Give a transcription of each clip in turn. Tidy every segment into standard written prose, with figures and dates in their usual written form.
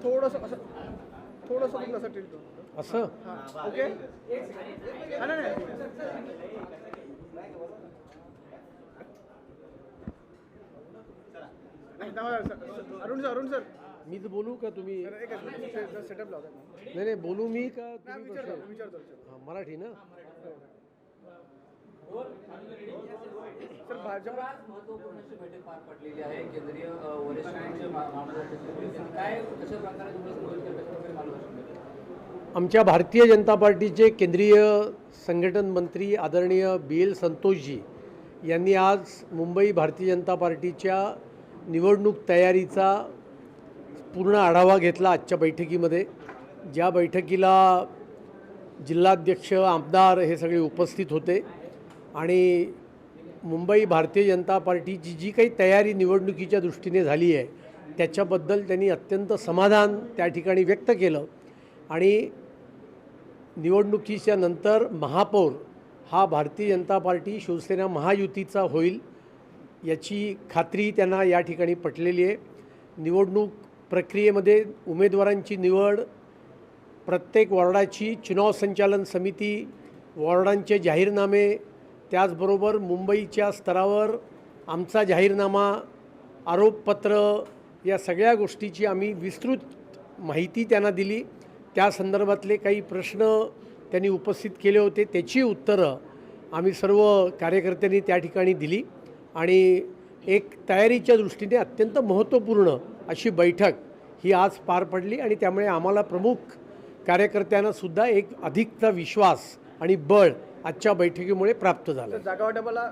थोडंसं असं okay Arun sir मी तर बोलू का तुम्ही सेटअप लावता नाही बोलू मी का विचारतो मराठी ना सर भाजप महत्त्वपूर्ण अशी बैठक पार पडलेली आहे केंद्रीय वरिष्ठांचे मार्गदर्शन काय कशा प्रकारे मार्गदर्शन आमच्या भारतीय जनता पार्टीचे केंद्रीय संघटन मंत्री आदरणीय BL संतोषजी यांनी आज मुंबई भारतीय जनता पार्टीच्या निवडणूक तयारीचा पूर्ण आढावा घेतला आजच्या बैठकीमध्ये। ज्या बैठकीला जिल्हाध्यक्ष आमदार हे सगळे उपस्थित होते आणि मुंबई भारतीय जनता पार्टीची जी काही तयारी निवडणुकीच्या दृष्टीने झाली आहे त्याच्याबद्दल त्यांनी अत्यंत समाधान त्या ठिकाणी व्यक्त केलं आणि निवडणुकीच्या नंतर महापौर हा भारतीय जनता पार्टी शिवसेना महायुतीचा होईल याची खात्री त्यांना या ठिकाणी पटलेली आहे। निवडणूक प्रक्रियेमध्ये उमेदवारांची निवड, प्रत्येक वॉर्डाची चुनाव संचालन समिती, वॉर्डांचे जाहीरनामे, त्याचबरोबर मुंबईच्या स्तरावर आमचा जाहीरनामा, आरोपपत्र या सगळ्या गोष्टीची आम्ही विस्तृत माहिती त्यांना दिली। त्या संदर्भातले काही प्रश्न त्यांनी उपस्थित केले होते त्याची उत्तरं आम्ही सर्व कार्यकर्त्यांनी त्या ठिकाणी दिली आणि एक तयारीच्या दृष्टीने अत्यंत महत्त्वपूर्ण अशी बैठक ही आज पार पडली आणि त्यामुळे आम्हाला प्रमुख कार्यकर्त्यांनासुद्धा एक अधिकचा विश्वास आणि बळ आजच्या बैठकीमुळे प्राप्त झालं। जागा वाटपाला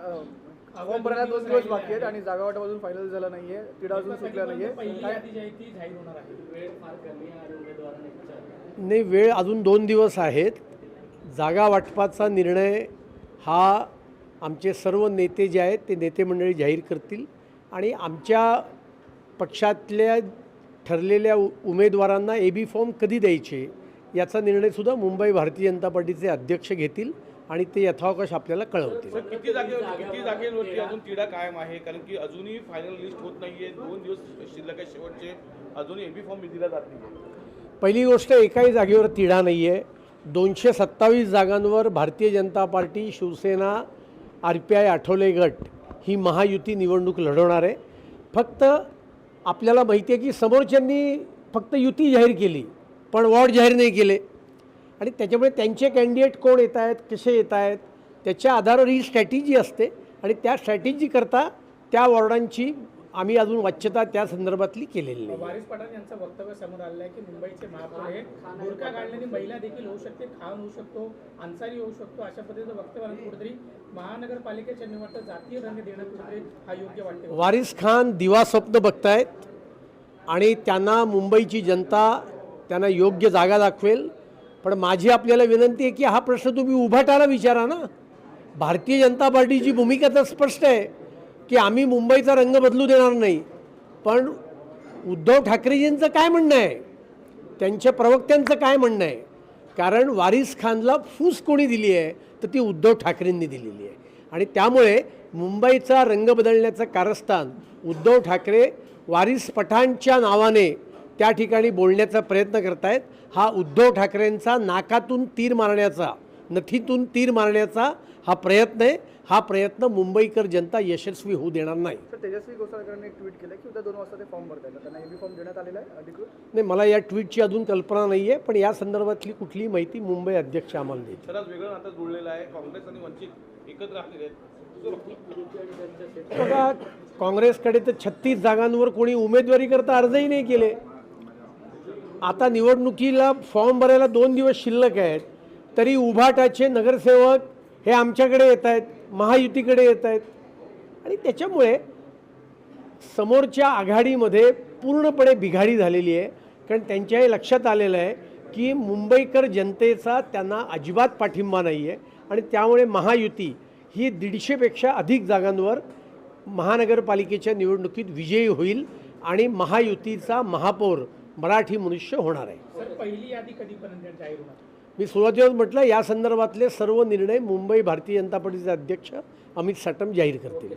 फॉर्म भरायला 2 दिवस बाकी आहेत आणि जागा वाटप अजून फायनल झाला नाही आहे, तिढा अजून सुटला नाही आहे। नाही, वेळ अजून 2 दिवस आहेत। जागा वाटपाचा निर्णय हा आमचे सर्व नेते जे आहेत ते नेते मंडळी जाहीर करतील आणि आमच्या पक्षातल्या ठरलेल्या उमेदवारांना AB फॉर्म कधी द्यायचे याचा निर्णयसुद्धा मुंबई भारतीय जनता पार्टीचे अध्यक्ष घेतील आणि ते यथावकाश आपल्याला कळवतील। किती जागेवरती अजून तिढा कायम आहे? कारण की अजूनही फायनल लिस्ट होत नाहीये, 2 दिवस शिल्लक आहे शेवटचे, अजूनही AB फॉर्म दिला जात नाही। पहिली गोष्ट, एकाही जागेवर तिढा नाही आहे। 227 जागांवर भारतीय जनता पार्टी, शिवसेना, RPI आठवले गट ही महायुती निवडणूक लढवणार आहे। फक्त आपल्याला माहिती आहे की समोरच्यांनी फक्त युती जाहीर केली पण वॉर्ड जाहीर नाही केले आणि त्याच्यामुळे त्यांचे कॅन्डिडेट कोण येत आहेत, कसे येत आहेत त्याच्या आधारावर ही स्ट्रॅटेजी असते आणि त्या स्ट्रॅटेजीकरता त्या वॉर्डांची आम्ही अजून वाच्यता त्या संदर्भातली केलेली नाही। वारिस पठाण यांचं वक्तव्य समोर आलं आहे की मुंबईचे महापौर हे बुरका काढल्याने महिला देखील होऊ शकते, खान होऊ शकतो, अन्सारी होऊ शकतो, अशा पद्धतीचं वक्तव्य कुठेतरी महानगरपालिकेच्या निवडणुकीत जातीय रंग देणं कुठेतरी हा योग्य वाटते। वारिस खान दिवा स्वप्न बघतायत आणि त्यांना मुंबईची जनता त्यांना योग्य जागा दाखवेल। पण माझी आपल्याला विनंती आहे की हा प्रश्न तुम्ही उभाटाला विचारा ना। भारतीय जनता पार्टीची भूमिका तर स्पष्ट आहे की आम्ही मुंबईचा रंग बदलू देणार नाही, पण उद्धव ठाकरेजींचं काय म्हणणं आहे, त्यांच्या प्रवक्त्यांचं काय म्हणणं आहे? कारण वारिस खानला फूस कोणी दिली आहे तर ती उद्धव ठाकरेंनी दिलेली आहे आणि त्यामुळे मुंबईचा रंग बदलण्याचं कारस्थान उद्धव ठाकरे वारिस पठाणच्या नावाने त्या ठिकाणी बोलण्याचा प्रयत्न करतायत। हा उद्धव ठाकरेंचा नाकातून तीर मारण्याचा, नथीतून तीर मारण्याचा हा प्रयत्न आहे। हा प्रयत्न मुंबईकर जनता यशस्वी होऊ देणार नाही। तेजस्वी गोसाळकरांनी एक ट्विट केलं की उद्या 2 वाजता ते फॉर्म भरतात, त्यांना AB फॉर्म देण्यात आलेला आहे अधिकृत? नाही, मला या ट्विटची अजून कल्पना नाही आहे, पण या संदर्भातली कुठलीही माहिती मुंबई अध्यक्ष आम्हाला देतील। सर, आज वेगळं नातं जुळलेलं आहे, काँग्रेस आणि वंचित एकत्र राहलेले आहेत। बघा, काँग्रेसकडे तर 36 जागांवर कोणी उमेदवारी करता अर्जही नाही केले। आता निवडणुकीला फॉर्म भरायला 2 दिवस शिल्लक आहेत तरी उभाटाचे नगरसेवक हे आमच्याकडे येत आहेत, महायुतीकडे येत आहेत आणि त्याच्यामुळे समोरच्या आघाडीमध्ये पूर्णपणे बिघाडी झालेली आहे। कारण त्यांच्याही लक्षात आलेलं आहे की मुंबईकर जनतेचा त्यांना अजिबात पाठिंबा नाही आहे आणि त्यामुळे महायुती ही 150पेक्षा अधिक जागांवर महानगरपालिकेच्या निवडणुकीत विजयी होईल आणि महायुतीचा महापौर मराठी मनुष्य होणार आहे। सर, पहिली यादी कधीपर्यंत जाहीर होणार? मी सुरुवातीला म्हटलं या संदर्भातले सर्व निर्णय मुंबई भारतीय जनता पार्टीचे अध्यक्ष अमित साटम जाहीर करतील.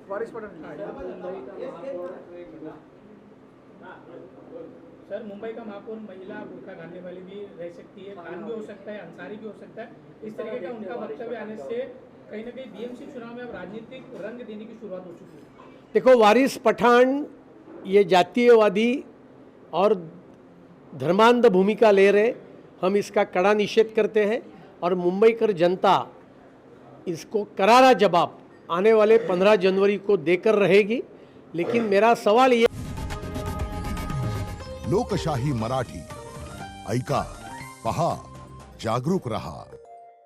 वारिस पठाण सर, मुंबई का महापौर महिला बुर्का डालने वाली भी रह सकती है, खान भी हो सकता है, अंसारी भी हो सकता है. इस तरीके का उनका वक्तव्य आने से कहीं ना कहीं बीएमसी चुनाव में अब राजनीतिक रंग देने की शुरुआत हो चुकी है. देखो, वारिस पठान ये जातीयवादी और धर्मांध भूमिका ले रहे, हम इसका कड़ा निषेध करते हैं और मुंबई कर जनता इसको करारा जवाब आने वाले 15 जनवरी को देकर रहेगी. लेकिन मेरा सवाल ये, लोकशाही मराठी ऐका, पहा, जागरूक रहा.